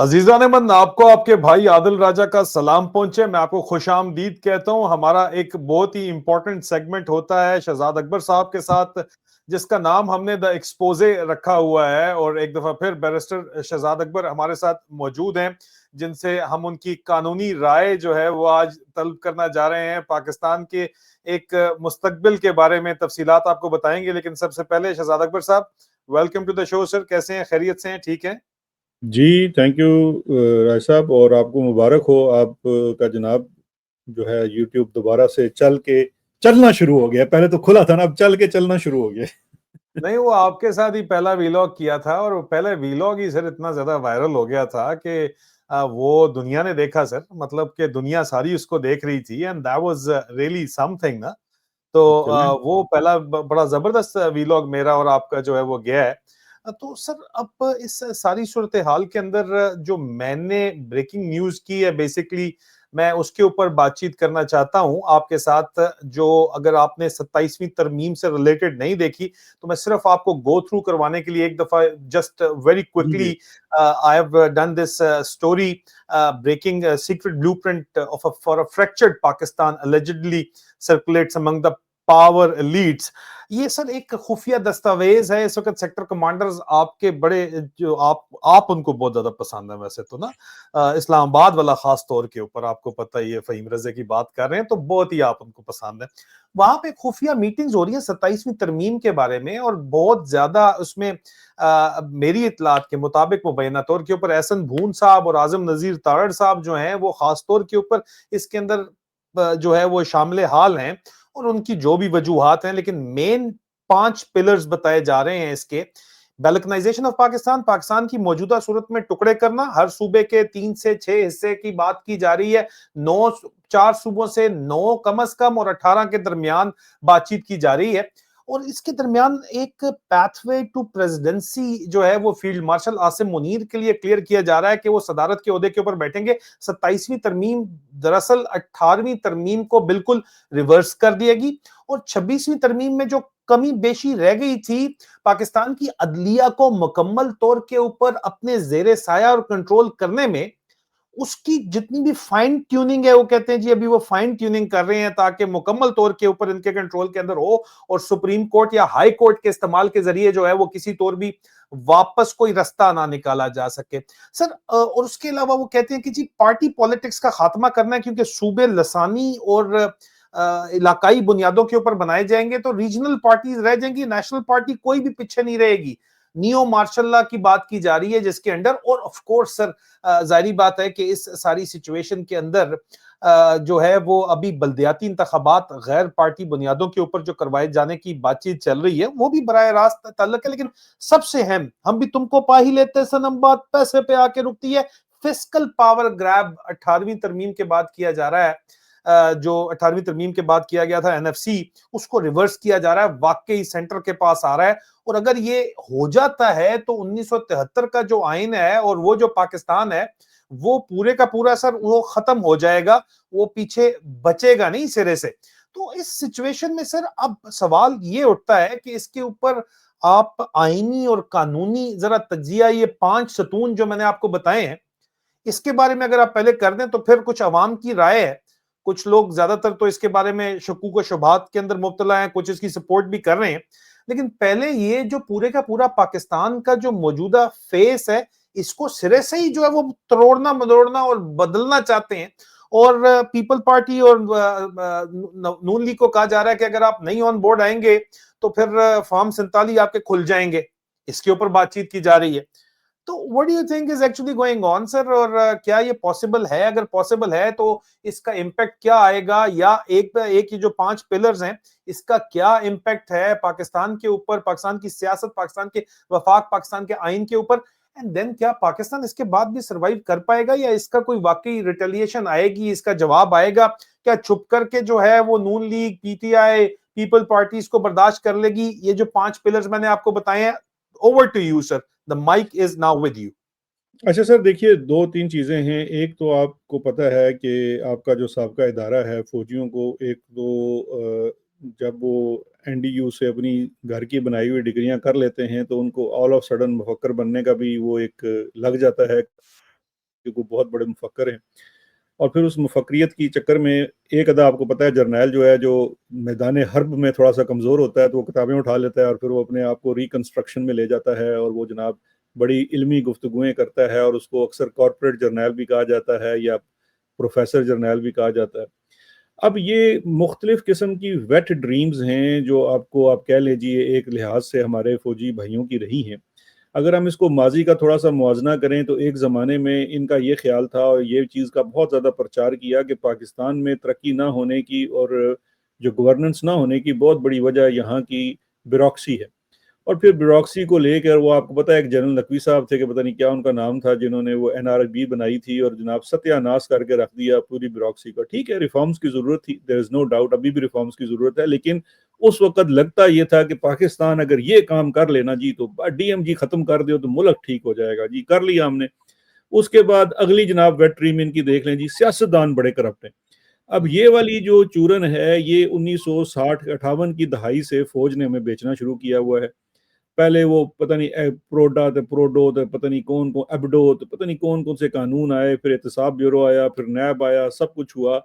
अजीजान मन आपको आपके भाई आदिल राजा का सलाम पहुंचे। मैं आपको खुशामदीद कहता हूं। हमारा एक बहुत ही इंपॉर्टेंट सेगमेंट होता है शहजाद अकबर साहब के साथ, जिसका नाम हमने द एक्सपोजे रखा हुआ है। और एक दफा फिर बैरिस्टर शहजाद अकबर हमारे साथ मौजूद हैं, जिनसे हम उनकी कानूनी राय जो है वो आज तलब करना जा रहे हैं। पाकिस्तान के एक मुस्तकबिल के बारे में तफसीलात आपको बताएंगे, लेकिन सबसे पहले शहजाद अकबर साहब, welcome to the show sir. कैसे हैं? खैरियत से हैं? ठीक हैं? जी, थैंक यू राय साहब। और आपको मुबारक हो, आप का जनाब जो है यूट्यूब दोबारा से चलना शुरू हो गया। पहले तो खुला था ना, अब चल के चलना शुरू हो गया। नहीं, वो आपके साथ ही पहला वीलॉग किया था, और वो पहले वीलॉग ही सर इतना ज्यादा वायरल हो गया था कि वो दुनिया ने देखा सर। मतलब कि दुनिया सारी उसको देख रही थी, and that was really something ना। तो चलें। वो पहला बड़ा जबरदस्त वीलॉग मेरा और आपका जो है वो गया है। तो सर अब इस सारी सूरत हाल के अंदर जो मैंने ब्रेकिंग न्यूज की है, बेसिकली मैं उसके ऊपर बातचीत करना चाहता हूं आपके साथ। जो अगर आपने 27वीं तरमीम से रिलेटेड नहीं देखी, तो मैं सिर्फ आपको गो थ्रू करवाने के लिए एक दफा जस्ट वेरी जी क्विकली जी। I have done this story, breaking a secret blueprint for a fractured Pakistan allegedly circulates among the power elites. ये सर एक खुफिया दस्तावेज है। इस वक्त सेक्टर कमांडर्स आपके बड़े, जो आप उनको बहुत ज्यादा पसंद है वैसे तो ना, इस्लामाबाद वाला खास तौर के ऊपर आपको पता ही है, फहीम रजे की बात कर रहे हैं तो बहुत ही आप उनको पसंद है। वहां पे खुफिया मीटिंग्स हो रही है 27वीं तरमीम के बारे में, और बहुत ज्यादा उसमें मेरी इतलात के मुताबिक मुबैना तौर के ऊपर एहसन भून साहब और आजम नजीर तारड़ साहब जो हैं वो खास तौर के ऊपर इसके अंदर जो है वो शामिल हाल हैं। और उनकी जो भी वजूहात हैं, लेकिन मेन 5 पिलर्स बताए जा रहे हैं इसके। बैलकनाइजेशन ऑफ पाकिस्तान, पाकिस्तान की मौजूदा सूरत में टुकड़े करना, हर सूबे के 3 से 6 हिस्से की बात की जा रही है। नौ 4 सूबों से 9 कम अज कम और 18 के दरमियान बातचीत की जा रही है। और इसके दरमियान एक पैथवे टू प्रेसिडेंसी जो है वो फील्ड मार्शल आसिम मुनीर के लिए क्लियर किया जा रहा है कि वो सदारत के ओहदे के ऊपर बैठेंगे। 27वीं तरमीम दरअसल 18वीं तरमीम को बिल्कुल रिवर्स कर दिएगी। और 26वीं तरमीम में जो कमी बेशी रह गई थी, पाकिस्तान की अदलिया को मुकम्मल तौर के ऊपर अपने जेरे साया और कंट्रोल करने में, उसकी जितनी भी फाइन ट्यूनिंग है, वो कहते हैं जी अभी वो फाइन ट्यूनिंग कर रहे हैं ताकि मुकम्मल तौर के ऊपर इनके कंट्रोल के अंदर हो, और सुप्रीम कोर्ट या हाई कोर्ट के इस्तेमाल के जरिए जो है वो किसी तौर भी वापस कोई रास्ता ना निकाला जा सके सर। और उसके अलावा वो कहते हैं कि जी पार्टी पॉलिटिक्स का खात्मा करना है, क्योंकि सूबे लसानी और इलाकाई बुनियादों के ऊपर बनाए जाएंगे तो रीजनल पार्टीज रह जाएंगी, नेशनल पार्टी कोई भी पीछे नहीं रहेगी। नियो मार्शल लॉ की बात की जा रही है जिसके अंडर, और ऑफ कोर्स सर जाहिर बात है कि इस सारी सिचुएशन के अंदर जो है वो अभी बल्दियाती इंतखाबात गैर पार्टी बुनियादों के ऊपर जो करवाए जाने की बातचीत चल रही है वो भी बराह रास्त ताल्लुक है। लेकिन सबसे अहम, हम भी तुमको पा ही लेते सनम, बात पैसे पे आके रुकती है। फिस्कल पावर ग्रैब 18वीं तरमीम के बाद किया जा रहा है। जो 18वीं तरमीम के बाद किया गया था एनएफसी, उसको रिवर्स किया जा रहा है, वाकई सेंटर के पास आ रहा है। और अगर ये हो जाता है तो 1973 का जो आइन है और वो जो पाकिस्तान है, वो पूरे का पूरा सर वो खत्म हो जाएगा, वो पीछे बचेगा नहीं सिरे से। तो इस सिचुएशन में सर अब सवाल ये उठता है कि इसके ऊपर आप आईनी और कानूनी जरा तजिया, ये 5 सतून जो मैंने आपको बताए हैं, इसके बारे में अगर आप पहले कर दें तो फिर कुछ अवाम की राय है। कुछ लोग ज्यादातर तो इसके बारे में शकूक व शुबहात के अंदर मुब्तला हैं, कुछ इसकी सपोर्ट भी कर रहे हैं। लेकिन पहले ये जो पूरे का पूरा पाकिस्तान का जो मौजूदा फेस है, इसको सिरे से ही जो है वो तोड़ना मरोड़ना और बदलना चाहते हैं। और पीपल पार्टी और नून लीग को कहा जा रहा है कि अगर आप नहीं ऑन बोर्ड आएंगे तो फिर फॉर्म 47 आपके खुल जाएंगे। इसके ऊपर बातचीत की जा रही है। तो what do you think is actually going on sir? और क्या ये पॉसिबल है? अगर पॉसिबल है तो इसका इम्पैक्ट क्या आएगा? या एक एक ये जो 5 पिलर्स हैं, इसका क्या इम्पैक्ट है पाकिस्तान के ऊपर, पाकिस्तान की सियासत, पाकिस्तान के वफाक, पाकिस्तान के आइन के ऊपर? एंड देन क्या पाकिस्तान इसके बाद भी सरवाइव कर पाएगा, या इसका कोई वाकई रिटेलिएशन आएगी, इसका जवाब आएगा? क्या चुप करके जो है वो नून लीग, पीटीआई, पीपल पार्टी इसको बर्दाश्त कर लेगी? ये जो 5 पिलर्स मैंने आपको बताए हैं, over to you sir, the mic is now with you. अच्छा सर, देखिए दो तीन चीज़ें हैं। एक तो आपको पता है कि आपका जो साबका इदारा है फौजियों को, एक तो जब वो एनडीयू से अपनी घर की बनाई हुई डिग्रियां कर लेते हैं तो उनको ऑल ऑफ सडन मुफक्कर बनने का भी वो एक लग जाता है। को बहुत बड़े मुफक्कर हैं। और फिर उस मुफक्रियत की चक्कर में एक अदा आपको पता है, जर्नैल जो है जो मैदान हर्ब में थोड़ा सा कमज़ोर होता है तो वो किताबें उठा लेता है और फिर वो अपने आप को रिकन्स्ट्रक्शन में ले जाता है और वो जनाब बड़ी इल्मी गुफ्तगुएँ करता है और उसको अक्सर कॉरपोरेट जर्नैल भी कहा जाता है या प्रोफेसर जर्नैल भी कहा जाता है। अब ये मुख्तलिफ किस्म की वेट ड्रीम्स हैं जो आपको आप कह लीजिए एक लिहाज से हमारे फौजी भाइयों की रही हैं। अगर हम इसको माजी का थोड़ा सा मुआजना करें तो एक ज़माने में इनका ये ख्याल था और ये चीज़ का बहुत ज़्यादा प्रचार किया कि पाकिस्तान में तरक्की ना होने की और जो गवर्नेंस ना होने की बहुत बड़ी वजह यहाँ की ब्यूरोक्रेसी है। और फिर ब्यूरोक्रेसी को लेकर वो आपको पता है एक जनरल नकवी साहब थे कि पता नहीं क्या उनका नाम था, जिन्होंने वो एनआरबी बनाई थी और जनाब सत्यानाश करके रख दिया पूरी ब्यूरोक्रेसी का। ठीक है, रिफॉर्म्स की ज़रूरत थी, देयर इज़ नो डाउट, अभी भी रिफॉर्म्स की ज़रूरत है, लेकिन उस वक़्त लगता ये था कि पाकिस्तान अगर ये काम कर लेना जी तो डीएमजी ख़त्म कर दो तो मुल्क ठीक हो जाएगा जी, कर लिया हमने। उसके बाद अगली जनाब वेट ड्रीम इनकी देख लें जी, सियासतदान बड़े करप्ट हैं। अब ये वाली जो चूरन है ये 1960-58 की दहाई से फ़ौज ने हमें बेचना शुरू किया हुआ है। पहले वो पता नहीं प्रोडा थे, प्रोडो थे, पता नहीं कौन कौन एबडो थे, पता नहीं कौन कौन से कानून आए, फिर एहतसाब ब्यूरो आया, फिर नैब आया, सब कुछ हुआ।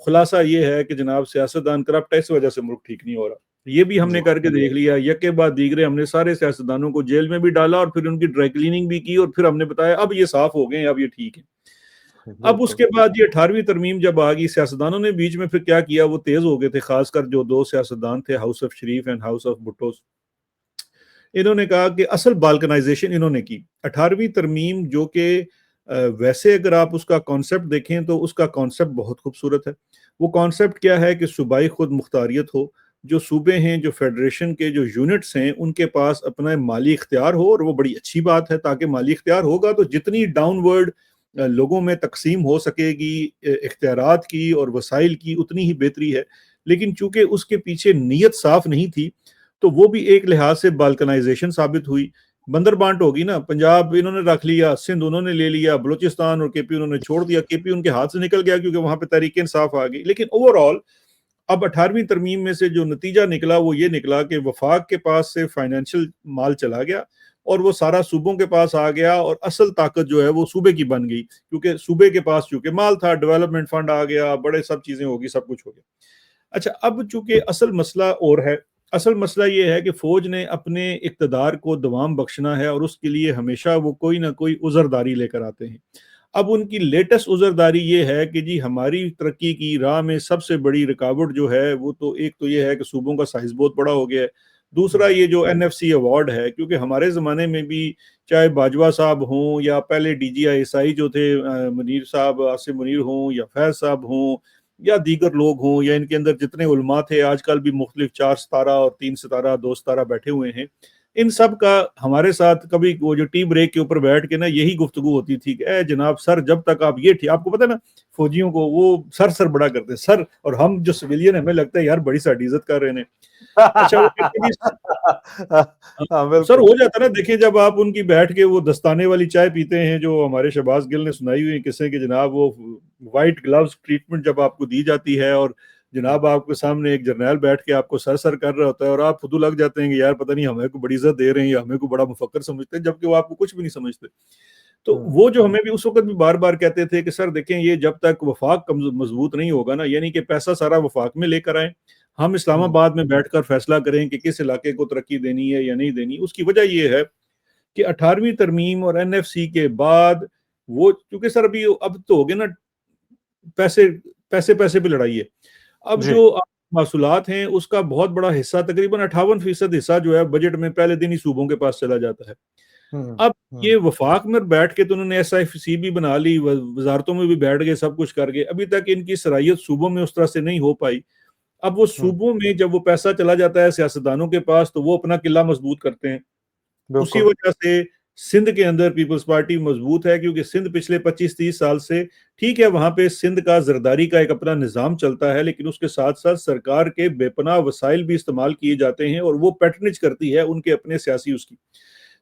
खुलासा ये है कि जनाब सियासतदान करप्ट है, इस वजह से मुल्क ठीक नहीं हो रहा। ये भी हमने जी करके देख लिया, यके बाद दीगरे हमने सारे सियासतदानों को जेल में भी डाला और फिर उनकी ड्राई क्लीनिंग भी की और फिर हमने बताया अब ये साफ हो गए, अब ये ठीक है। अब बिल्कुल। उसके बाद ये 18वीं तरमीम जब आ गई, सियासतदानों ने बीच में फिर क्या किया, वो तेज हो गए थे, खासकर जो दो सियासतदान थे, house of Sharif and house of Bhutto. इन्होंने कहा कि असल बाल्कनाइजेशन इन्होंने की 18वीं तरमीम, जो कि वैसे अगर आप उसका कॉन्सेप्ट देखें तो उसका कॉन्सेप्ट बहुत खूबसूरत है। वो कॉन्सेप्ट क्या है कि सूबाई खुद मुख्तारियत हो, जो सूबे हैं, जो फेडरेशन के जो यूनिट्स हैं, उनके पास अपना माली इख्तियार हो, और वो बड़ी अच्छी बात है, ताकि माली इख्तियार होगा तो जितनी डाउनवर्ड लोगों में तकसीम हो सकेगी इख्तियारात की और वसाइल की, उतनी ही बेहतरी है। लेकिन चूंकि उसके पीछे नीयत साफ नहीं थी, तो वो भी एक लिहाज से बाल्कनाइजेशन साबित हुई। बंदर बांट होगी ना, पंजाब इन्होंने रख लिया, सिंध उन्होंने ले लिया, बलूचिस्तान और केपी उन्होंने छोड़ दिया। केपी उनके हाथ से निकल गया क्योंकि वहां पे तहरीक इंसाफ आ गई। लेकिन ओवरऑल अब 18वीं तरमीम में से जो नतीजा निकला वो ये निकला कि वफाक के पास से फाइनेंशियल माल चला गया और वो सारा सूबों के पास आ गया, और असल ताकत जो है वो सूबे की बन गई, क्योंकि सूबे के पास चूंकि माल था, डेवलपमेंट फंड आ गया, बड़े सब चीजें होगी, सब कुछ हो गया। अच्छा, अब चूंकि असल मसला और है, असल मसला ये है कि फौज ने अपने इक़्तिदार को दवाम बख्शना है और उसके लिए हमेशा वो कोई ना कोई उज़रदारी लेकर आते हैं। अब उनकी लेटेस्ट उज़रदारी ये है कि जी हमारी तरक्की की राह में सबसे बड़ी रुकावट जो है वो तो एक तो ये है कि सूबों का साइज़ बहुत बड़ा हो गया है। दूसरा ये जो एनएफसी अवार्ड है, क्योंकि हमारे ज़माने में भी चाहे बाजवा साहब हों या पहले डीजीआईएसआई जो थे मुनीर साहब, आसिम मुनीर हों या फैज़ साहब हों या दीगर लोग हों या इनके अंदर जितने उलमा थे, आजकल भी मुख्तलिफ 4 सितारा और 3 सितारा 2 सितारा बैठे हुए हैं, इन सब का हमारे साथ कभी वो जो टी ब्रेक के ऊपर बैठ के ना यही गुफ्तगू होती थी कि ए जनाब सर, जब तक आप ये आपको पता है ना, फौजियों को वो सर सर बड़ा करते हैं सर, और हम जो सिविलियन हमें लगता है यार बड़ी साडी इज्जत कर रहे हैं। अच्छा, वो कहते हैं जी हाँ, सर, बिल्कुल। हो जाता है ना, देखिए जब आप उनकी बैठ के वो दस्ताने वाली चाय पीते हैं, जो हमारे शहबाज गिल ने सुनाई हुई किस्से कि जनाब वो वाइट ग्लव्स ट्रीटमेंट जब आपको दी जाती है और जनाब आपके सामने एक जर्नैल बैठ के आपको सर सर कर रहा होता है और आप खुद लग जाते हैं कि यार पता नहीं हमें को बड़ी इज्जत दे रहे हैं या हमें को बड़ा मुफक्कर समझते हैं, जबकि वो आपको कुछ भी नहीं समझते। तो वो जो हमें भी उस वक्त भी बार बार कहते थे कि सर देखें, ये जब तक वफाक मजबूत नहीं होगा ना, यानी कि पैसा सारा वफाक में लेकर आए, हम इस्लामाबाद में बैठकर फैसला करें कि किस इलाके को तरक्की देनी है या नहीं देनी। उसकी वजह ये है कि 18वीं तरमीम और एनएफसी के बाद वो, क्योंकि सर अभी अब तो हो गए ना, पैसे पैसे पैसे पे लड़ाई है। अब जी। जो मासूलात हैं उसका बहुत बड़ा हिस्सा, तकरीबन 58% हिस्सा जो है बजट में पहले दिन ही सूबों के पास चला जाता है। हम्म। अब हम्म। ये वफाक में बैठ के तो उन्होंने एसआईसी भी बना ली, वजारतों में भी बैठ गए, सब कुछ कर गए, अभी तक इनकी सराहियत सूबों में उस तरह से नहीं हो पाई। अब वो हम्म। सूबों में जब वो पैसा चला जाता है सियासतदानों के पास तो वो अपना किला मजबूत करते हैं। उसी बिल्कुल। वजह से सिंध के अंदर पीपल्स पार्टी मजबूत है, क्योंकि सिंध पिछले 25-30 साल से, ठीक है वहां पे सिंध का जरदारी का एक अपना निजाम चलता है, लेकिन उसके साथ साथ सरकार के बेपनाह वसाइल भी इस्तेमाल किए जाते हैं और वो पैटर्नेज करती है उनके अपने सियासी उसकी।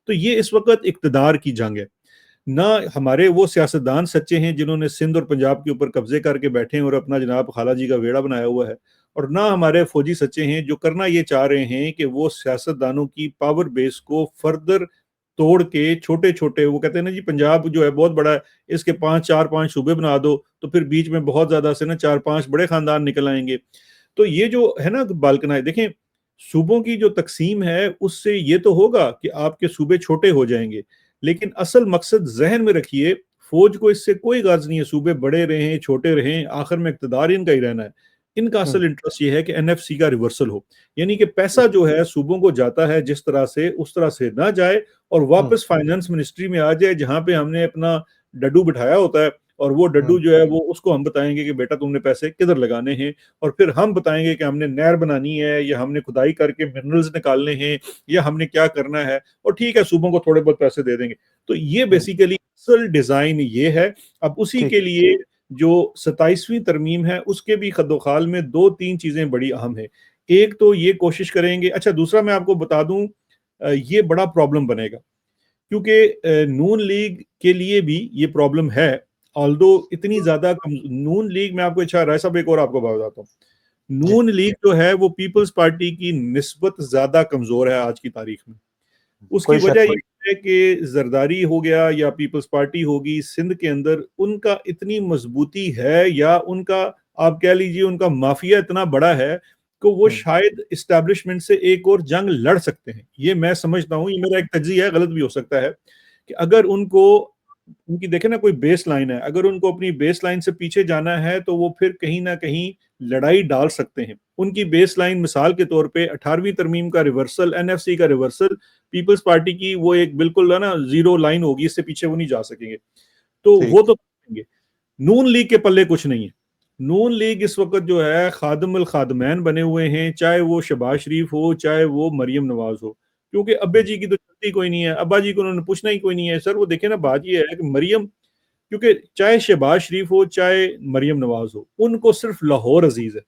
तो ये इस वक्त इक्तदार की जंग है। ना हमारे वो सियासतदान सच्चे हैं जिन्होंने सिंध और पंजाब के ऊपर कब्जे करके बैठे हैं और अपना जनाब खाला जी का वेड़ा बनाया हुआ है, और ना हमारे फौजी सच्चे हैं जो करना ये चाह रहे हैं कि वो सियासतदानों की पावर बेस को फर्दर तोड़ के छोटे छोटे, वो कहते हैं ना जी पंजाब जो है बहुत बड़ा है, इसके चार पांच सूबे बना दो, तो फिर बीच में बहुत ज्यादा से ना चार पांच बड़े खानदान निकल आएंगे। तो ये जो है ना बालकनाएं देखें, सूबों की जो तकसीम है उससे ये तो होगा कि आपके सूबे छोटे हो जाएंगे, लेकिन असल मकसद जहन में रखिए, फौज को इससे कोई गर्ज नहीं है सूबे बड़े रहें छोटे रहें, आखिर में इक़्तिदार इनका ही रहना है। इनका हम्म, असल इंटरेस्ट ये है कि एनएफसी का रिवर्सल हो, यानी कि पैसा जो है सूबों को जाता है जिस तरह से उस तरह से ना जाए, और हम्म, वापस फाइनेंस मिनिस्ट्री में आ जाए जहां पे हमने अपना डड्डू बिठाया होता है, और वो डड्डू हम्म, जो है वो उसको हम बताएंगे कि बेटा तुमने पैसे किधर लगाने हैं, और फिर हम बताएंगे कि हमने नहर बनानी है या हमने खुदाई करके मिनरल्स निकालने हैं या हमने क्या करना है, और ठीक है सूबों को थोड़े बहुत पैसे दे देंगे। तो ये हम्म, बेसिकली असल डिजाइन ये है। अब उसी ठीक। के लिए जो 27वीं तरमीम है उसके भी खद्दोखाल में दो तीन चीजें बड़ी अहम है। एक तो ये कोशिश करेंगे, अच्छा दूसरा मैं आपको बता दूं, ये बड़ा प्रॉब्लम बनेगा, क्योंकि नून लीग के लिए भी ये प्रॉब्लम है। ऑल्दो इतनी ज्यादा नून लीग, मैं आपको अच्छा राय साहब एक और आपको बात बताता हूँ, जी, नून लीग जो है वो पीपल्स पार्टी की निस्बत ज्यादा कमजोर है आज की तारीख में। उसकी कोई वजह शक ये नहीं। है कि जरदारी हो गया या पीपल्स पार्टी होगी सिंध के अंदर, उनका इतनी मजबूती है, या उनका आप कह लीजिए उनका माफिया इतना बड़ा है कि वो हम्म, शायद इस्टेब्लिशमेंट से एक और जंग लड़ सकते हैं। ये मैं समझता हूँ, ये मेरा एक तज्जिया है, गलत भी हो सकता है, कि अगर उनको उनकी देखे ना कोई बेस लाइन है, अगर उनको अपनी बेस लाइन से पीछे जाना है तो वो फिर कहीं ना कहीं लड़ाई डाल सकते हैं। उनकी बेस लाइन मिसाल के तौर पे 18वीं तरमीम का रिवर्सल, एनएफसी का रिवर्सल, पीपल्स पार्टी की वो एक बिल्कुल है ना जीरो लाइन होगी, इससे पीछे वो नहीं जा सकेंगे, तो वो ठीक। तो करेंगे। नून लीग के पल्ले कुछ नहीं है। नून लीग इस वक्त जो है खादम अल खादमैन बने हुए हैं, चाहे वो शहबाज शरीफ हो चाहे वो मरियम नवाज हो, क्योंकि अब्बे हम्म, जी की तो चलती कोई नहीं है, अब्बा जी को उन्होंने पूछना ही कोई नहीं है। सर वो देखे ना, बात ये है कि मरियम, क्योंकि चाहे शहबाज शरीफ हो चाहे मरियम नवाज हो, उनको सिर्फ लाहौर अजीज है,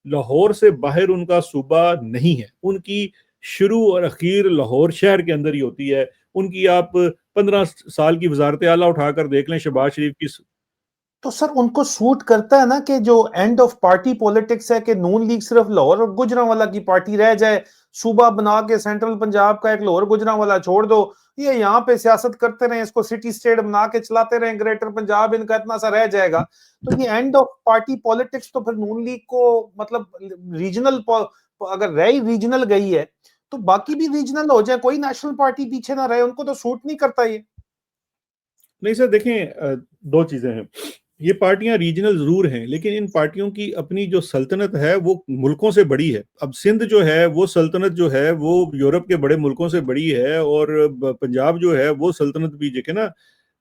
लाहौर से बाहर उनका सूबा नहीं है। उनकी शुरू और अखीर लाहौर शहर के अंदर ही होती है। उनकी आप 15 साल की वजारत आला उठाकर देख लें शहबाज शरीफ की। तो सर उनको सूट करता है ना कि जो एंड ऑफ पार्टी पॉलिटिक्स है, कि नून लीग सिर्फ लाहौर और गुजरांवाला की पार्टी रह जाए, सूबा बना के सेंट्रल पंजाब का एक लाहौर गुजरांवाला छोड़ दो, ये यहाँ पे सियासत करते रहे, इसको सिटी स्टेट बना के चलाते रहे, ग्रेटर पंजाब इनका इतना सा रह जाएगा। तो ये एंड ऑफ पार्टी पॉलिटिक्स तो फिर नून लीग को मतलब रीजनल, अगर रही रीजनल गई है तो बाकी भी रीजनल हो जाए, कोई नेशनल पार्टी पीछे ना रहे, उनको तो सूट नहीं करता ये। नहीं सर देखें, दो चीजें हैं। ये पार्टियां रीजनल जरूर हैं, लेकिन इन पार्टियों की अपनी जो सल्तनत है वो मुल्कों से बड़ी है। अब सिंध जो है वो सल्तनत जो है वो यूरोप के बड़े मुल्कों से बड़ी है, और पंजाब जो है वो सल्तनत भी देखे ना,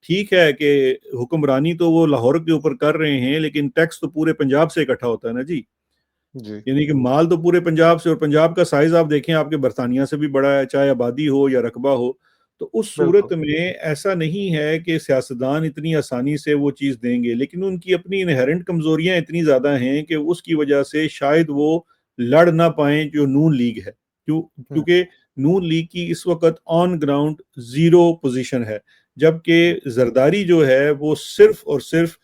ठीक है कि हुक्मरानी तो वो लाहौर के ऊपर कर रहे हैं, लेकिन टैक्स तो पूरे पंजाब से इकट्ठा होता है ना जी। जी, यानी कि माल तो पूरे पंजाब से, और पंजाब का साइज आप देखें आपके बरतानिया से भी बड़ा है, चाहे आबादी हो या रकबा हो। तो उस सूरत बिल्कुल। में ऐसा नहीं है कि सियासतदान इतनी आसानी से वो चीज़ देंगे, लेकिन उनकी अपनी इनहेरेंट कमजोरियां इतनी ज़्यादा हैं कि उसकी वजह से शायद वो लड़ ना पाए जो नून लीग है। हम्म, क्योंकि नून लीग की इस वक्त ऑन ग्राउंड जीरो पोजीशन है, जबकि जरदारी जो है वो सिर्फ और सिर्फ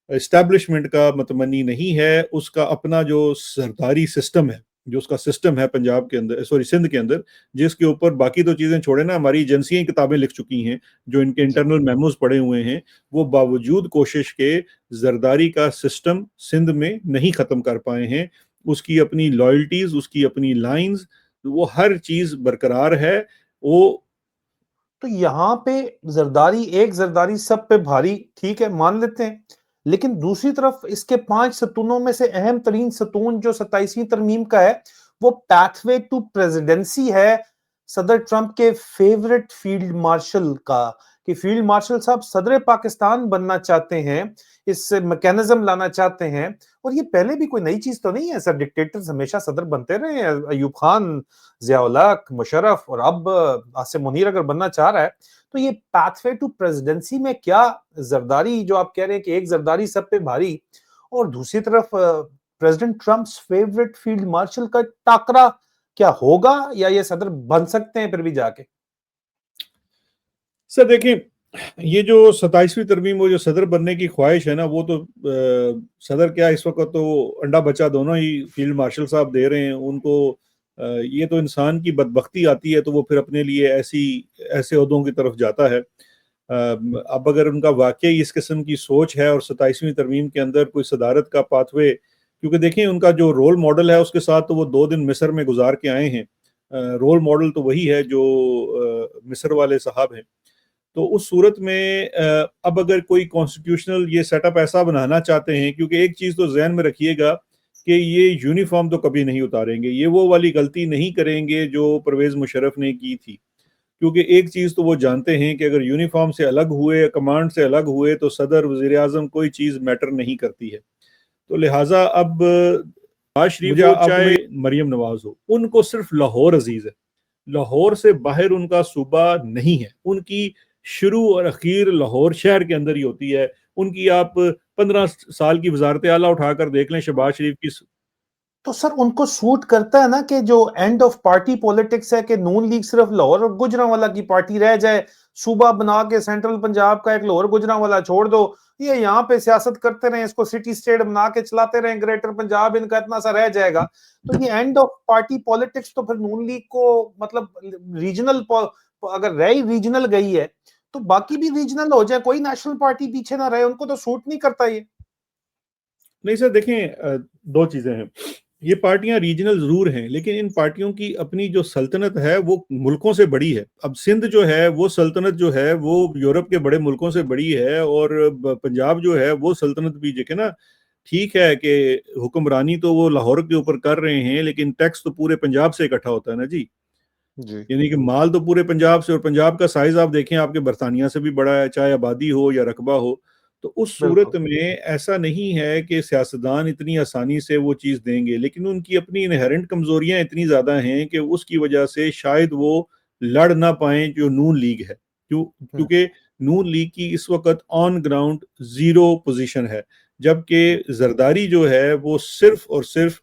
एस्टैब्लिशमेंट का मतमनी नहीं है, उसका अपना जो सरदारी सिस्टम है, जो उसका सिस्टम है पंजाब के अंदर, सॉरी सिंध के अंदर, जिसके ऊपर बाकी तो चीज़ें छोड़े ना, हमारी एजेंसियां किताबें लिख चुकी हैं, जो इनके जी। इंटरनल मेमोज पड़े हुए हैं, वो बावजूद कोशिश के जरदारी का सिस्टम सिंध में नहीं ख़त्म कर पाए हैं। उसकी अपनी लॉयल्टीज, उसकी अपनी लाइंस, वो हर चीज़ बरकरार है। वो तो यहाँ पे जरदारी, एक जरदारी सब पे भारी, ठीक है मान लेते हैं, लेकिन दूसरी तरफ इसके 5 सतूनों में से अहम तरीन सतून जो 27वीं तरमीम का है, वो पैथवे टू प्रेसिडेंसी है सदर ट्रंप के फेवरेट फील्ड मार्शल का, कि फील्ड मार्शल साहब सदर पाकिस्तान बनना चाहते हैं, इस मैकेनिज्म लाना चाहते हैं। और ये पहले भी कोई नई चीज तो नहीं है सर, डिक्टेटर्स हमेशा सदर बनते रहे हैं, अयूब खान, जियाउल हक, मुशर्रफ, और अब आसिम मुनीर अगर बनना चाह रहा है, तो ये पाथवे टू प्रेसिडेंसी में क्या जरदारी, जो आप कह रहे हैं कि एक जरदारी सब पे भारी, और दूसरी तरफ president Trump's favourite field marshal का टाकरा क्या होगा, या ये सदर बन सकते हैं फिर भी जाके? सर देखें, ये जो 27वीं तरमीम, वो जो सदर बनने की ख्वाहिश है ना, वो तो सदर क्या, इस वक्त तो अंडा बच्चा दोनों ही फील्ड मार्शल साहब दे रहे हैं उनको। ये तो इंसान की बदबख्ती आती है तो वो फिर अपने लिए ऐसे ओहदों की तरफ जाता है। अब अगर उनका वाकई इस किस्म की सोच है और 27वीं तरमीम के अंदर कोई सदारत का पाथवे, क्योंकि देखें उनका जो रोल मॉडल है उसके साथ तो वो 2 दिन मिस्र में गुजार के आए हैं। रोल मॉडल तो वही है जो मिस्र वाले साहब हैं। तो उस सूरत में अब अगर कोई कॉन्स्टिट्यूशनल ये सेटअप ऐसा बनाना चाहते हैं, क्योंकि एक चीज़ तो जहन में रखिएगा कि ये यूनिफॉर्म तो कभी नहीं उतारेंगे, ये वो वाली गलती नहीं करेंगे जो परवेज़ मुशर्रफ ने की थी। क्योंकि एक चीज़ तो वो जानते हैं कि अगर यूनिफॉर्म से अलग हुए, कमांड से अलग हुए तो सदर, वज़ीर आज़म कोई चीज़ मैटर नहीं करती है। तो लिहाजा अब नवाज शरीफ हो चाहे मरियम नवाज हो, उनको सिर्फ लाहौर अजीज है। लाहौर से बाहर उनका सूबा नहीं है। उनकी शुरू और अखीर लाहौर शहर के अंदर ही होती है। उनकी आप 15 साल की वजारत आला उठाकर देख लें शहबाज शरीफ की। तो सर उनको सूट करता है ना कि जो एंड ऑफ पार्टी पॉलिटिक्स है कि नून लीग सिर्फ लाहौर और गुजरांवाला की पार्टी रह जाए, सूबा बना के सेंट्रल पंजाब का एक लाहौर गुजरांवाला छोड़ दो, ये यहाँ पे सियासत करते रहे, इसको सिटी स्टेट बना के चलाते रहे, ग्रेटर पंजाब इनका इतना सा रह जाएगा। तो ये एंड ऑफ पार्टी पॉलिटिक्स तो फिर नून लीग को मतलब रीजनल, अगर रही रीजनल गई है तो बाकी भी रीजनल हो जाए, कोई नेशनल पार्टी पीछे ना रहे, उनको तो सूट नहीं करता ये। नहीं सर, देखें 2 चीजें हैं। ये पार्टियां रीजनल जरूर हैं, लेकिन इन पार्टियों की अपनी जो सल्तनत है वो मुल्कों से बड़ी है। अब सिंध जो है वो सल्तनत जो है वो यूरोप के बड़े मुल्कों से बड़ी है, और पंजाब जो है वो सल्तनत भी देखे ना। ठीक है कि हुक्मरानी तो वो लाहौर के ऊपर कर रहे हैं, लेकिन टैक्स तो पूरे पंजाब से इकट्ठा होता है ना जी। जी यानी कि माल तो पूरे पंजाब से, और पंजाब का साइज आप देखें आपके बरतानिया से भी बड़ा है, चाहे आबादी हो या रकबा हो। तो उस सूरत बिल्कुल। में ऐसा नहीं है कि सियासतदान इतनी आसानी से वो चीज़ देंगे, लेकिन उनकी अपनी इनहेरेंट कमजोरियां इतनी ज़्यादा हैं कि उसकी वजह से शायद वो लड़ ना पाए जो नून लीग है। क्योंकि नून लीग की इस वक्त ऑन ग्राउंड जीरो पोजीशन है, जबकि जरदारी जो है वो सिर्फ और सिर्फ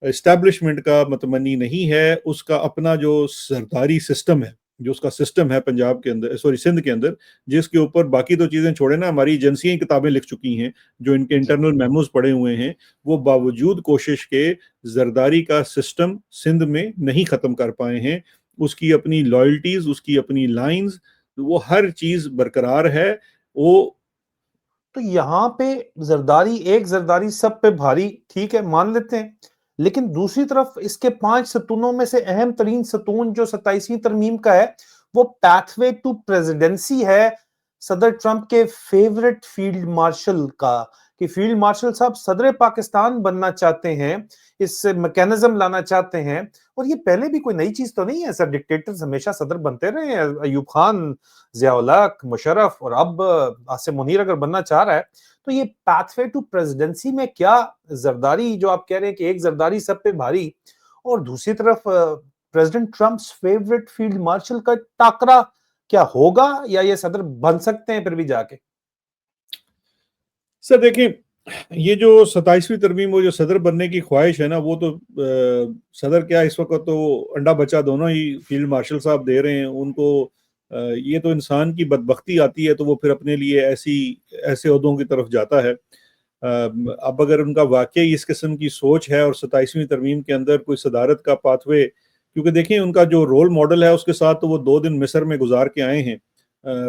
इस्टेब्लिशमेंट का मतमनी नहीं है। उसका अपना जो सरदारी सिस्टम है, जो उसका सिस्टम है पंजाब के अंदर, सॉरी सिंध के अंदर, जिसके ऊपर बाकी तो चीज़ें छोड़े ना, हमारी एजेंसियां किताबें लिख चुकी हैं, जो इनके इंटरनल मेमोज पड़े हुए हैं, वो बावजूद कोशिश के जरदारी का सिस्टम सिंध में नहीं ख़त्म कर पाए हैं। उसकी अपनी लॉयल्टीज, उसकी अपनी लाइंस, वो हर चीज़ बरकरार है। वो तो यहाँ पे जरदारी, एक जरदारी सब पे भारी, ठीक है मान लेते हैं, लेकिन दूसरी तरफ इसके 5 सतूनों में से अहम तरीन सतून जो 27वीं तरमीम का है वो पैथवे टू प्रेसिडेंसी है सदर ट्रंप के फेवरेट फील्ड मार्शल का, कि फील्ड मार्शल साहब सदर पाकिस्तान बनना चाहते हैं, इस मैकेनिज्म लाना चाहते हैं। और ये पहले भी कोई नई चीज तो नहीं है सर, डिक्टेटर्स हमेशा सदर बनते रहे हैं, अयूब खान, जियाउल हक, मुशर्रफ, और अब आसिम मुनीर अगर बनना चाह रहा है, तो ये पाथवे टू प्रेसिडेंसी में क्या जरदारी जो आप कह रहे हैं कि एक जरदारी सब पे भारी, और दूसरी तरफ president Trump's favourite field marshal का टाकरा क्या होगा, या ये सदर बन सकते हैं फिर भी जाके? सर देखें, ये जो 27वीं तरमीम, वो जो सदर बनने की ख्वाहिश है ना, वो तो सदर क्या इस वक्त तो अंडा बच्चा दोनों ही फील्ड मार्शल साहब दे रहे हैं उनको। ये तो इंसान की बदबख्ती आती है तो वो फिर अपने लिए ऐसे ओहदों की तरफ जाता है। अब अगर उनका वाकई इस किस्म की सोच है और 27वीं तरमीम के अंदर कोई सदारत का पाथवे, क्योंकि देखें उनका जो रोल मॉडल है उसके साथ तो वो 2 दिन मिस्र में गुजार के आए हैं।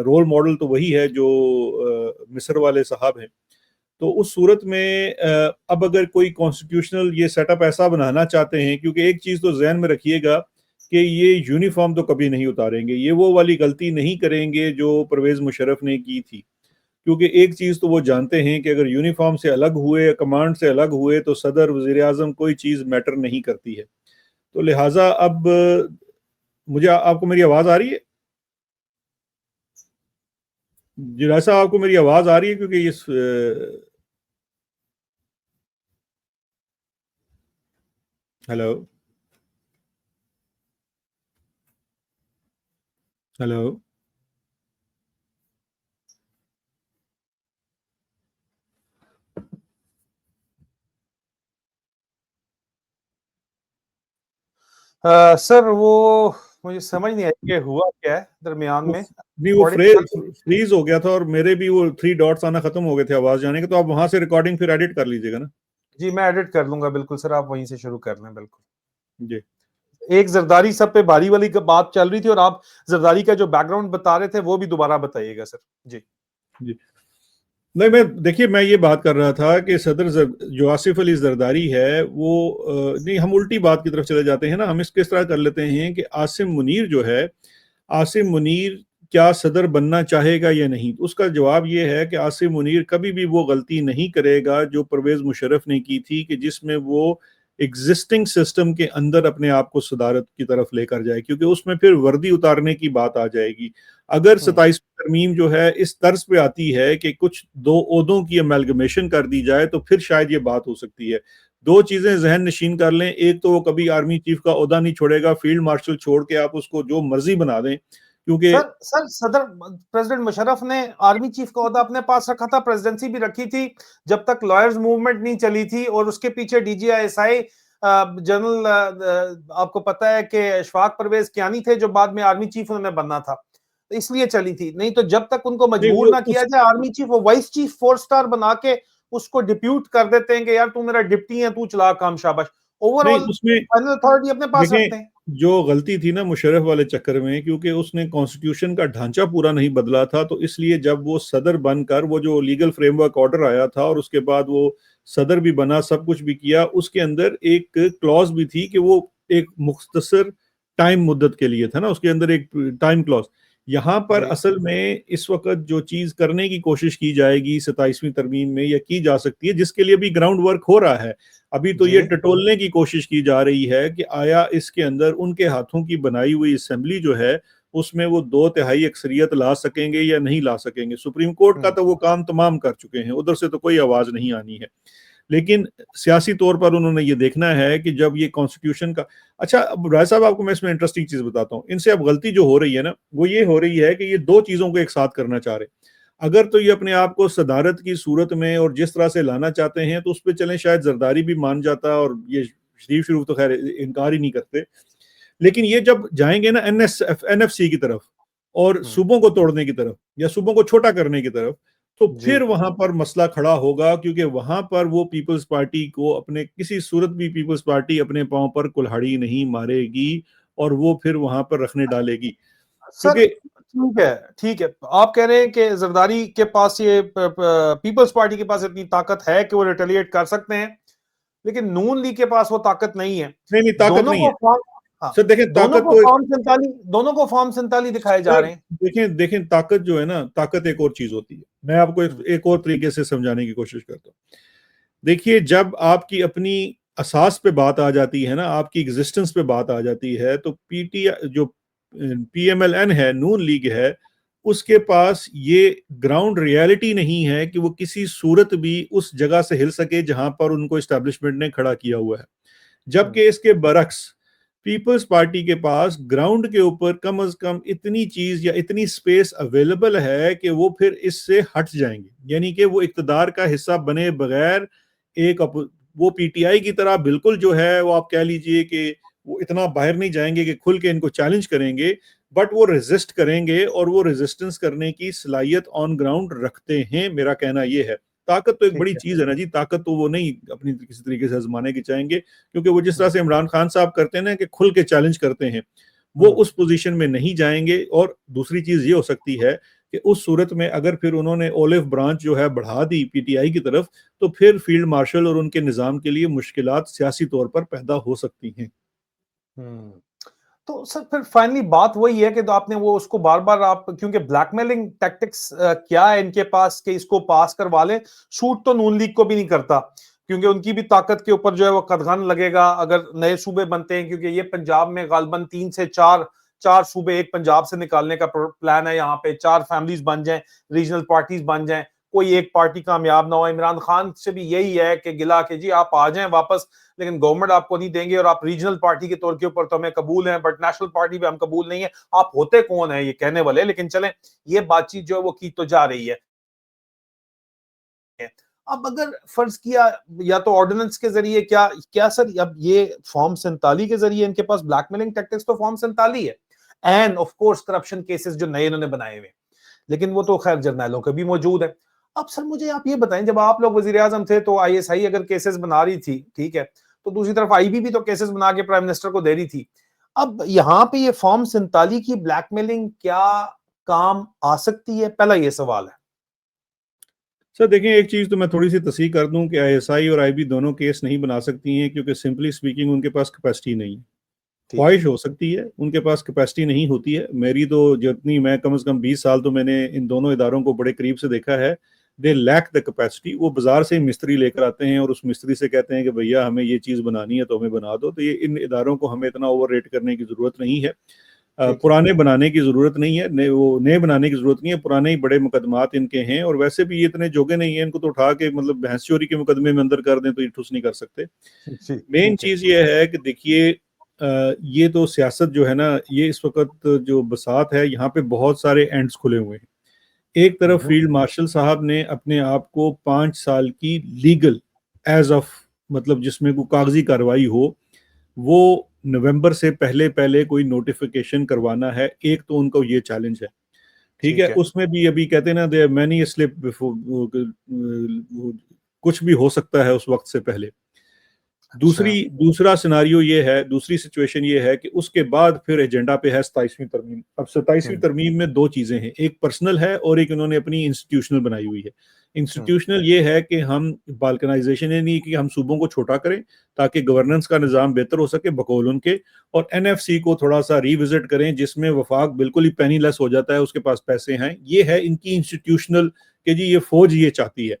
रोल मॉडल तो वही है जो मिस्र वाले साहब हैं। तो उस सूरत में अब अगर कोई कॉन्स्टिट्यूशनल ये सेटअप ऐसा बनाना चाहते हैं, क्योंकि एक चीज़ तो जहन में रखिएगा कि ये यूनिफॉर्म तो कभी नहीं उतारेंगे, ये वो वाली गलती नहीं करेंगे जो परवेज़ मुशर्रफ ने की थी। क्योंकि एक चीज़ तो वो जानते हैं कि अगर यूनिफॉर्म से अलग हुए, कमांड से अलग हुए तो सदर, वज़ीर आज़म कोई चीज़ मैटर नहीं करती है। तो लिहाजा अब मुझे आपको मेरी आवाज़ आ रही है? जैसा आपको मेरी आवाज़ आ रही है, क्योंकि इस हेलो, हेलो। सर वो मुझे समझ नहीं आया कि हुआ क्या है दरमियान वो में। नहीं, वो रिकॉर्डिंग फ्रीज हो गया था और मेरे भी वो 3 डॉट्स आना खत्म हो गए थे आवाज जाने के, तो आप वहां से रिकॉर्डिंग फिर एडिट कर लीजिएगा ना। जी मैं एडिट कर लूंगा बिल्कुल सर, आप वहीं से शुरू कर लें बिल्कुल। जी। एक जरदारी सब पे भारी वाली बात चल रही थी और आप जरदारी का जो बैकग्राउंड बता रहे थे वो भी दोबारा बताइएगा सर। जी जी। नहीं, देखिए मैं ये बात कर रहा था कि जो आसिफ अली जरदारी है वो नहीं, हम उल्टी बात की तरफ चले जाते हैं ना। हम इसको इस तरह कर लेते हैं कि आसिम मुनीर जो है, आसिम मुनीर क्या सदर बनना चाहेगा या नहीं। उसका जवाब ये है कि आसिम मुनीर कभी भी वो गलती नहीं करेगा जो परवेज मुशर्रफ ने की थी, कि जिसमें वो एग्जिस्टिंग सिस्टम के अंदर अपने आप को सदारत की तरफ लेकर जाए, क्योंकि उसमें फिर वर्दी उतारने की बात आ जाएगी। अगर 27वीं तरमीम जो है इस तर्ज पे आती है कि कुछ दो ओहदों की अमेलगमेशन कर दी जाए, तो फिर शायद ये बात हो सकती है। दो चीजें जहन नशीन कर लें, एक तो वो कभी आर्मी चीफ का ओहदा नहीं छोड़ेगा, फील्ड मार्शल छोड़ के आप उसको जो मर्जी बना दें, क्योंकि सर, सदर प्रेसिडेंट मुशर्रफ ने आर्मी चीफ का ओहदा अपने पास रखा था, प्रेसिडेंसी भी रखी थी जब तक लॉयर्स मूवमेंट नहीं चली थी, और उसके पीछे डीजीआईएसआई जनरल, आपको पता है कि अशफाक परवेज कियानी थे जो बाद में आर्मी चीफ उन्होंने बनना था, तो इसलिए चली थी। नहीं तो जब तक उनको नहीं मजबूर वो ना किया उस जाए आर्मी चीफ, वो वाइस चीफ 4 स्टार बना के उसको डिप्यूट कर देते हैं कि यार तू मेरा डिप्टी है, तू चला काम, शाबाश। नहीं ओवरऑल उसमें फाइनल अथॉरिटी अपने पास रखते देखें, हैं। जो गलती थी ना मुशर्रफ वाले चक्कर में, क्योंकि उसने कॉन्स्टिट्यूशन का ढांचा पूरा नहीं बदला था, तो इसलिए जब वो सदर बनकर वो जो लीगल फ्रेमवर्क ऑर्डर आया था और उसके बाद वो सदर भी बना, सब कुछ भी किया, उसके अंदर एक क्लॉज भी थी कि वो एक मुख्तसर टाइम मुद्दत के लिए था ना, उसके अंदर एक टाइम क्लॉज। यहाँ पर जी असल में इस वक्त जो चीज करने की कोशिश की जाएगी 27वीं तरमीम में, या की जा सकती है, जिसके लिए भी ग्राउंड वर्क हो रहा है, अभी तो जी ये टटोलने की कोशिश की जा रही है कि आया इसके अंदर उनके हाथों की बनाई हुई असेंबली जो है उसमें वो 2/3 अक्सरियत ला सकेंगे या नहीं ला सकेंगे। सुप्रीम कोर्ट का तो वो काम तमाम कर चुके हैं, उधर से तो कोई आवाज नहीं आनी है। लेकिन सियासी तौर पर उन्होंने ये देखना है कि जब ये कॉन्स्टिट्यूशन का, अच्छा अब राय साहब आपको मैं इसमें इंटरेस्टिंग चीज बताता हूँ। इनसे अब गलती जो हो रही है ना, वो ये हो रही है कि ये दो चीजों को एक साथ करना चाह रहे हैं। अगर तो ये अपने आप को सदारत की सूरत में और जिस तरह से लाना चाहते हैं तो उस पर चलें, शायद जरदारी भी मान जाता, और ये शरीफ शरीफ तो खैर इनकार ही नहीं करते। लेकिन ये जब जाएंगे ना एनएफसी की तरफ और हम्म, सूबों को तोड़ने की तरफ या सूबों को छोटा करने की तरफ, तो जी फिर वहां पर मसला खड़ा होगा, क्योंकि वहां पर वो पीपल्स पार्टी को अपने किसी सूरत भी पीपल्स पार्टी अपने पांव पर कुल्हाड़ी नहीं मारेगी और वो फिर वहां पर रखने डालेगी, सर। क्योंकि ठीक है, ठीक है, आप कह रहे हैं कि जरदारी के पास ये पीपल्स पार्टी के पास इतनी ताकत है कि वो रिटेलिएट कर सकते हैं, लेकिन नून लीग के पास वो ताकत नहीं है। नहीं नहीं, ताकत दोनों नहीं को है। फॉर्म, हाँ, सर देखें, दोनों ताकत को तो, फॉर्म 47, दोनों को फॉर्म 47 दिखाए जा सर रहे हैं। देखें देखें, ताकत जो है ना, ताकत एक और चीज होती है। मैं आपको एक और तरीके से समझाने की कोशिश करता हूँ। देखिए, जब आपकी अपनी असास पे बात आ जाती है ना, आपकी एग्जिस्टेंस पे बात आ जाती है, तो पीटी जो पीएमएलएन है, नून लीग है, उसके पास ये ग्राउंड रियलिटी नहीं है कि वो किसी सूरत भी उस जगह से हिल सके जहां पर उनको एस्टेब्लिशमेंट ने खड़ा किया हुआ है। जबकि इसके बरक्स पीपल्स पार्टी के पास ग्राउंड के ऊपर कम अज कम इतनी चीज या इतनी स्पेस अवेलेबल है कि वो फिर इससे हट जाएंगे, यानी कि वो इक्तदार का हिस्सा बने बगैर वो पीटीआई की तरह बिल्कुल जो है वो आप कह लीजिए कि वो इतना बाहर नहीं जाएंगे कि खुल के इनको चैलेंज करेंगे, बट वो रेजिस्ट करेंगे और वो रेजिस्टेंस करने की सलाहियत ऑन ग्राउंड रखते हैं। मेरा कहना ये है, ताकत तो एक ठीक बड़ी है। चीज है ना जी, ताकत तो वो नहीं अपनी किसी तरीके से आजमाने की चाहेंगे, क्योंकि वो जिस तरह हम्म, से इमरान खान साहब करते हैं ना कि खुल के चैलेंज करते हैं, वो हम्म, उस पोजीशन में नहीं जाएंगे। और दूसरी चीज ये हो सकती है कि उस सूरत में अगर फिर उन्होंने ओलिव ब्रांच जो है बढ़ा दी पीटीआई की तरफ, तो फिर फील्ड मार्शल और उनके निजाम के लिए मुश्किलात सियासी तौर पर पैदा हो सकती हैं। हम्म। तो सर फिर फाइनली बात वही है कि तो आपने वो उसको बार बार आप, क्योंकि ब्लैकमेलिंग टैक्टिक्स क्या है इनके पास कि इसको पास करवा लें। शूट तो नून लीग को भी नहीं करता, क्योंकि उनकी भी ताकत के ऊपर जो है वो कदगन लगेगा अगर नए सूबे बनते हैं, क्योंकि ये पंजाब में गालबन 3 से 4 चार सूबे एक पंजाब से निकालने का प्लान है। यहाँ पे 4 फैमिलीज बन जाएं, रीजनल पार्टीज बन जाएं, कोई एक पार्टी कामयाब ना हो। इमरान खान से भी यही है कि गिला के जी आप आ जाएं वापस, लेकिन गवर्नमेंट आपको नहीं देंगे और आप रीजनल पार्टी के तौर के ऊपर तो हमें कबूल है, बट नेशनल पार्टी पे हम कबूल नहीं है। आप होते कौन है ये कहने वाले, लेकिन चलें, ये बातचीत जो है वो की तो जा रही है। अब अगर फर्ज किया या तो ऑर्डिनेंस के जरिए, क्या क्या सर, अब ये फॉर्म 47 के जरिए इनके पास ब्लैकमेलिंग टैक्टिक्स तो फॉर्म 47 है, end of course corruption cases जो नए इन्होंने बनाए हुए, लेकिन वो तो खैर जर्नैलों के भी मौजूद है। अब सर मुझे आप ये बताएं, जब आप लोग वजीर आजम थे तो आईएसआई अगर केसेस बना रही थी, ठीक है, तो दूसरी तरफ आईबी भी तो केसेस बना के प्राइम मिनिस्टर को दे रही थी। अब यहाँ पे ये फॉर्म 47 की ब्लैकमेलिंग क्या काम आ सकती है? पहला ये सवाल है। सर देखें, एक चीज़ तो मैं थोड़ी-सी तस्हीह कर दूँ कि आईएसआई और आईबी दोनों केस नहीं बना सकती हैं, क्योंकि सिंपली स्पीकिंग उनके पास कैपेसिटी नहीं है। ठीक है। ख्वाहिश हो सकती है, उनके पास कैपेसिटी नहीं होती है। मेरी तो जितनी मैं कम से कम 20 साल तो मैंने इन दोनों इदारों को बड़े करीब से देखा है, दे लैक द कैपेसिटी। वो बाज़ार से मिस्त्री लेकर आते हैं और उस मिस्त्री से कहते हैं कि भैया हमें ये चीज़ बनानी है तो हमें बना दो। तो ये इन इदारों को हमें इतना ओवररेट करने की ज़रूरत नहीं है। ठीक है। पुराने बनाने की ज़रूरत नहीं है, नए बनाने की ज़रूरत नहीं है, पुराने ही बड़े मुकदमात इनके हैं और वैसे भी ये इतने जोगे नहीं हैं, इनको तो उठा के मतलब भैंस चोरी के मुकदमे में अंदर कर दें तो ये ठुस नहीं कर सकते। जी, मेन ठीक है। चीज़ ये है कि देखिए, ये तो सियासत जो है ना, ये इस वक़्त जो बसात है, यहाँ पे बहुत सारे एंड्स खुले हुए हैं। एक हुँ, तरफ हुँ। फील्ड मार्शल साहब ने अपने आप को 5 साल की लीगल एज़ ऑफ, मतलब जिसमें कोई कागज़ी कार्रवाई हो, वो नवंबर से पहले-पहले कोई नोटिफ़िकेशन करवाना है। एक तो उनका ये चैलेंज है, ठीक है? ठीक है। उसमें भी अभी कहते हैं ना, there are many slip before, वो कुछ भी हो सकता है उस वक़्त से पहले। अच्छा। दूसरा सिनेरियो ये है, दूसरी सिचुएशन ये है कि उसके बाद फिर एजेंडा पे है 27वीं तरमीम। अब 27वीं हुँ, तरमीम में 2 चीज़ें हैं, एक पर्सनल है और एक इन्होंने अपनी इंस्टीट्यूशनल बनाई हुई है। हुँ, इंस्टीट्यूशनल ये है कि हम बाल्कनाइज़ेशन, यानी कि हम सूबों को छोटा करें ताकि गवर्नेंस का निज़ाम बेहतर हो सके बकौल उनके, और एनएफसी को थोड़ा-सा रिविज़िट करें जिसमें वफ़ाक बिल्कुल ही पेनीलेस हो जाता है, उसके पास पैसे हैं। ये है इनकी इंस्टीट्यूशनल, कि जी ये फ़ौज ये चाहती है।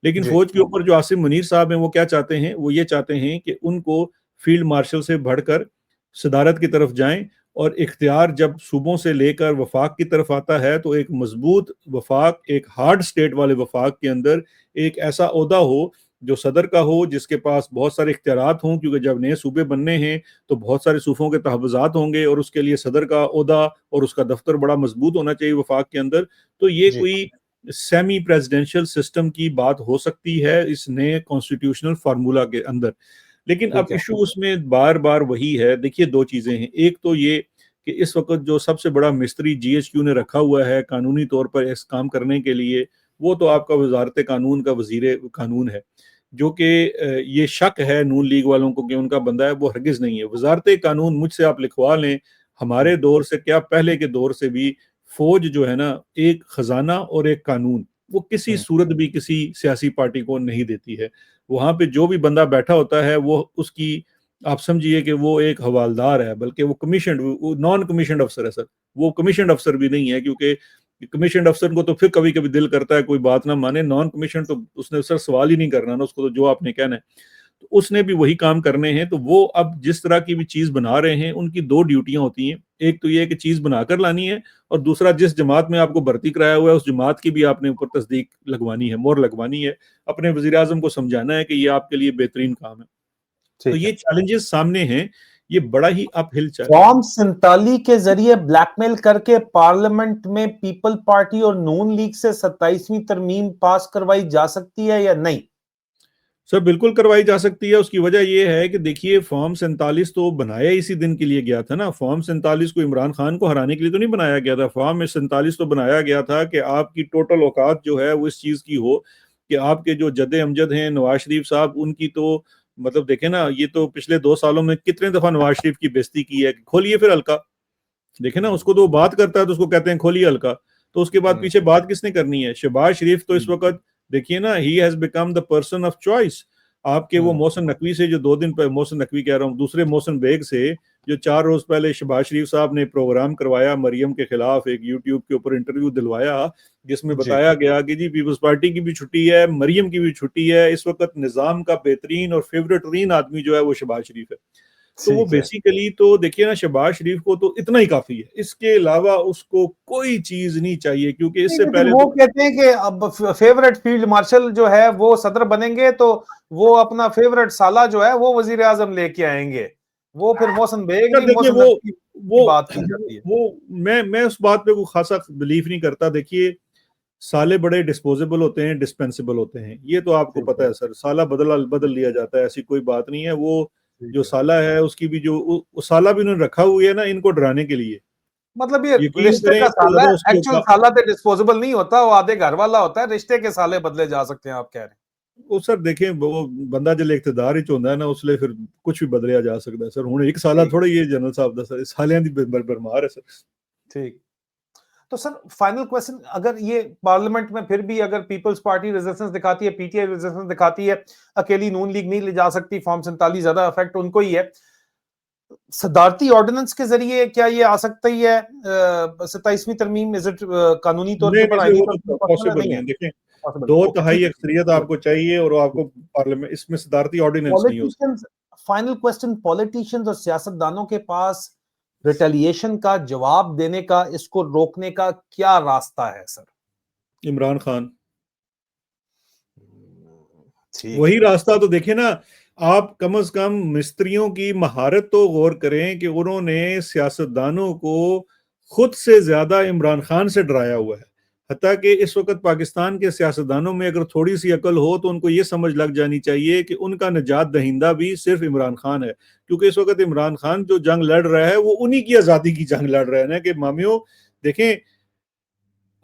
लेकिन जी, फ़ौज के ऊपर जो आसिम मुनीर साहब हैं, वो क्या चाहते हैं? वो ये चाहते हैं कि उनको फ़ील्ड मार्शल से बढ़कर सदारत की तरफ जाएँ, और इख्तियार जब सूबों से लेकर वफ़ाक की तरफ आता है, तो एक मज़बूत वफ़ाक, एक हार्ड स्टेट वाले वफ़ाक के अंदर एक ऐसा ओहदा हो, जो सदर का हो, जिसके पास बहुत सारे इख्तियारात हों, क्योंकि जब नए सूबे बनने हैं, तो बहुत सारे सूबों के तहफ़्फ़ुज़ात होंगे और उसके लिए सदर का ओहदा और उसका दफ़्तर बड़ा मज़बूत होना चाहिए वफ़ाक के अंदर। तो ये जी, कोई सेमी प्रेसिडेंशियल सिस्टम की बात हो सकती है इस नए कॉन्स्टिट्यूशनल फार्मूला के अंदर। लेकिन अब ठीक है। इशू उसमें बार-बार वही है। देखिए 2 चीज़ें हैं, एक तो ये कि इस वक़्त जो सबसे बड़ा मिस्त्री जीएचक्यू ने रखा हुआ है कानूनी तौर पर इस काम करने के लिए, वो तो आपका वज़ारत कानून का वज़ीर कानून है, जो कि ये शक है नून लीग वालों को कि उनका बंदा है, वो हरगिज़ नहीं है। वज़ारत कानून मुझसे आप लिखवा लें, हुँ, हमारे दौर से क्या पहले के दौर से भी फ़ौज जो है ना, एक खज़ाना और एक कानून, वो किसी हुँ, सूरत भी किसी सियासी पार्टी को नहीं देती है। वहाँ पे जो भी बंदा बैठा होता है, वो उसकी, आप समझिए कि वो एक हवालदार है, बल्कि वो कमीशन्ड, वो नॉन कमीशन्ड अफ़सर है सर। वो कमीशन्ड अफ़सर भी नहीं है, क्योंकि कमीशन्ड अफ़सर को तो फिर कभी-कभी दिल करता है कोई बात ना माने, नॉन कमीशन्ड तो उसने सर सवाल ही नहीं करना ना, उसको तो जो आपने कहना है। तो उसने भी वही काम करने हैं, तो वो अब जिस तरह की भी चीज़ बना रहे हैं, उनकी 2 ड्यूटियाँ होती हैं। एक तो ये है कि चीज़ बनाकर लानी है, और दूसरा जिस जमात में आपको भर्ती कराया हुआ है, उस जमात की भी आपने ऊपर तस्दीक लगवानी है, मोहर लगवानी है। अपने वज़ीर-ए-आज़म को समझाना है कि ये आपके लिए बेहतरीन काम है। तो ठीक ये है। चैलेंजेस सामने हैं, ये बड़ा ही अपहिल चैलेंज है। फॉर्म 47 के ज़रिए ब्लैकमेल करके पार्लियामेंट में पीपल पार्टी और नून लीग से 27वीं तरमीम पास करवाई जा सकती है या नहीं? सर बिल्कुल करवाई जा सकती है, उसकी वजह ये है कि देखिए फ़ॉर्म 47 तो बनाया इसी दिन के लिए गया था ना, फ़ॉर्म 47 को इमरान खान को हराने के लिए तो नहीं बनाया गया था, फ़ॉर्म 47 तो बनाया गया था कि आपकी टोटल औकात जो है वो इस चीज़ की हो कि आपके जो जद्द-ए-अमजद हैं नवाज़ शरीफ साहब, उनकी तो मतलब देखें ना, ये तो पिछले 2 सालों में कितने दफ़ा नवाज़ शरीफ की बेइज़्ज़ती की है, खोलिए फिर हल्का। देखें ना, हुँ, उसको तो वो बात करता है तो उसको कहते हैं खोलिए हल्का। तो उसके बाद हुँ, पीछे बात किसने करनी है? शहबाज शरीफ तो इस हुँ, वक़्त देखिए ना, he has become the person of choice. आपके वो हुँ, मोहसिन नकवी से जो 2 दिन पह मोहसिन नकवी कह रहा हूँ, दूसरे मोहसिन बेग से जो 4 रोज़ पहले शहबाज शरीफ साहब ने प्रोग्राम करवाया मरियम के खिलाफ, एक यूट्यूब के ऊपर इंटरव्यू दिलवाया, जिसमें जी, बताया गया कि जी पीपल्स पार्टी की भी छुट्टी है, मरियम की भी छुट्टी है। इस वक़्त निज़ाम का बेहतरीन और फ़ेवरेट तरीन आदमी जो है वो शहबाज शरीफ है। तो वो ठीक है। बेसिकली तो देखिए ना, शहबाज शरीफ को तो इतना ही काफ़ी है। इसके अलावा उसको कोई चीज़ नहीं चाहिए, क्योंकि नहीं, इससे लेकिन पहले वो तो कहते हैं कि अब फेवरेट फील्ड मार्शल जो है वो सदर बनेंगे तो वो अपना फेवरेट साला जो है वो वजीर आजम लेके आएंगे। वो फिर मोहसिन बेग सर नहीं, देखिए मोहसिन नकवी की वो बात की जाती है। वो मैं उस बात पे कोई ख़ासा बिलीव नहीं करता। देखिए, साले बड़े डिस्पोजेबल होते हैं, डिस्पेंसेबल होते हैं। ये तो आपको ठीक पता है। है सर, साला बदल लिया जाता है, ऐसी कोई बात नहीं है। वो ठीक जो है। साला है उसकी भी जो वो साला भी उन्होंने रखा हुआ है ना इनको डराने के लिए। मतलब ये यकीन रिश्ते करें का इससे साला ज़्यादा है, उसकी एक्चुअल औका साला तो डिस्पोजेबल नहीं होता, वो आधे घर वाला होता है, रिश्ते के साले बदले जा सकते हैं, आप कह रहे हैं। ਉਹ ਸਰ ਦੇਖੇ ਉਹ ਬੰਦਾ ਜੇ ਇਕਤਦਾਰ ਵਿੱਚ ਹੁੰਦਾ ਹੈ ਨਾ ਉਸ ਲਈ ਫਿਰ ਕੁਝ ਵੀ ਬਦਲਿਆ ਜਾ ਸਕਦਾ ਹੈ ਸਰ। ਹੁਣ ਇੱਕ ਸਾਲਾ ठीक ਥੋੜਾ ਹੀ ਜਨਰਲ ਸਾਹਿਬ ਦਾ ਸਰ ਸਾਲਿਆਂ ਦੀ ਬਰਮਾਰ ਹੈ सर। ठीक। तो सर फाइनल क्वेश्चन, अगर ये पार्लियामेंट में फिर भी अगर पीपल्स पार्टी रेजिस्टेंस दिखाती है, पीटीआई रेजिस्टेंस दिखाती है, अकेली नून लीग नहीं ले जा सकती, फॉर्म 47 ज्यादा इफेक्ट उनको ही है, सदारती ऑर्डिनेंस के जरिए क्या ये आ सकता ही है 27वीं तरमीम? इज इट कानूनी तौर नहीं के ऊपर, नहीं आईनी वो तौर तो पे पॉसिबल पॉसिबल नहीं नहीं है? है। देखें पॉसिबल, 2 ओके तिहाई ठीक अक्सरियत आपको चाहिए और आपको पार्लियामेंट इसमें सदारती ऑर्डिनेंस नहीं हो सकता। पॉलिटिशियंस, फाइनल क्वेश्चन, पॉलिटिशियंस और सियासतदानों के पास रिटेलिएशन का जवाब देने का, इसको रोकने का क्या रास्ता है सर? इमरान खान ठीक। वही रास्ता तो देखे ना आप। कम से कम मिस्त्रियों की महारत तो गौर करें कि उन्होंने सियासतदानों को खुद से ज्यादा इमरान खान से डराया हुआ है। हत्ता कि इस वक्त पाकिस्तान के सियासतदानों में अगर थोड़ी सी अकल हो तो उनको ये समझ लग जानी चाहिए कि उनका निजात दहिंदा भी सिर्फ इमरान खान है, क्योंकि इस वक्त इमरान खान जो जंग लड़ रहा है वो उन्हीं की आज़ादी की जंग लड़ रहा है ना। कि मामियों देखें,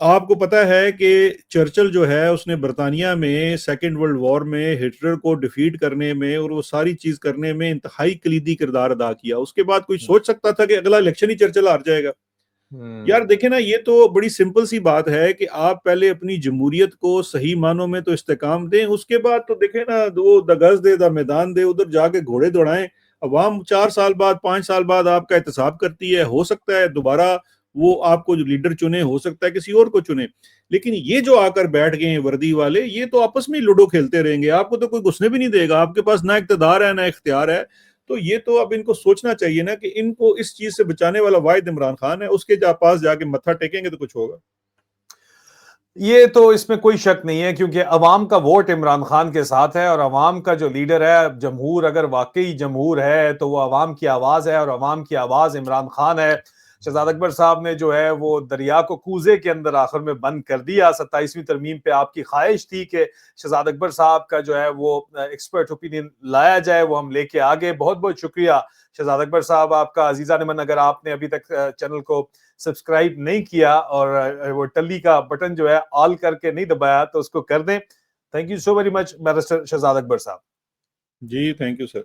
आपको पता है कि चर्चिल जो है उसने बरतानिया में सेकेंड वर्ल्ड वॉर में हिटलर को डिफीट करने में और वो सारी चीज करने में इंतहाई कलीदी किरदार अदा किया। उसके बाद कोई सोच सकता था कि अगला इलेक्शन ही चर्चिल हार जाएगा? यार देखे ना, ये तो बड़ी सिंपल सी बात है कि आप पहले अपनी जमहूरियत को सही मानों में तो इस्तेकाम दें, उसके बाद तो देखे ना वो दगज दे दा मैदान दे, उधर जाके घोड़े दौड़ाएं। अवाम 4 साल बाद 5 साल बाद आपका एहतसाब करती है, हो सकता है दोबारा वो आपको जो लीडर चुने, हो सकता है किसी और को चुने। लेकिन ये जो आकर बैठ गए हैं वर्दी वाले, ये तो आपस में ही लूडो खेलते रहेंगे, आपको तो कोई घुसने भी नहीं देगा। आपके पास ना इख्तियार है ना इख्तियार है। तो ये तो अब इनको सोचना चाहिए ना कि इनको इस चीज से बचाने वाला वाहिद इमरान खान है, उसके पास जाके मत्था टेकेंगे तो कुछ होगा। ये तो इसमें कोई शक नहीं है, क्योंकि अवाम का वोट इमरान खान के साथ है और अवाम का जो लीडर है, जमहूर अगर वाकई जमहूर है तो वो अवाम की आवाज है और अवाम की आवाज इमरान खान है। शहजाद अकबर साहब ने जो है वो दरिया को कूजे के अंदर आखिर में बंद कर दिया। 27वीं तरमीम पे आपकी ख्वाहिश थी कि शहजाद अकबर साहब का जो है वो एक्सपर्ट ओपिनियन लाया जाए, वो हम लेके आ गए। बहुत बहुत शुक्रिया शहजाद अकबर साहब आपका। अजीजा नमन, अगर आपने अभी तक चैनल को सब्सक्राइब नहीं किया और वो टल्ली का बटन जो है ऑल करके नहीं दबाया तो उसको कर दें। Thank you so very much barrister Shahzad Akbar साहब। जी थैंक यू सर।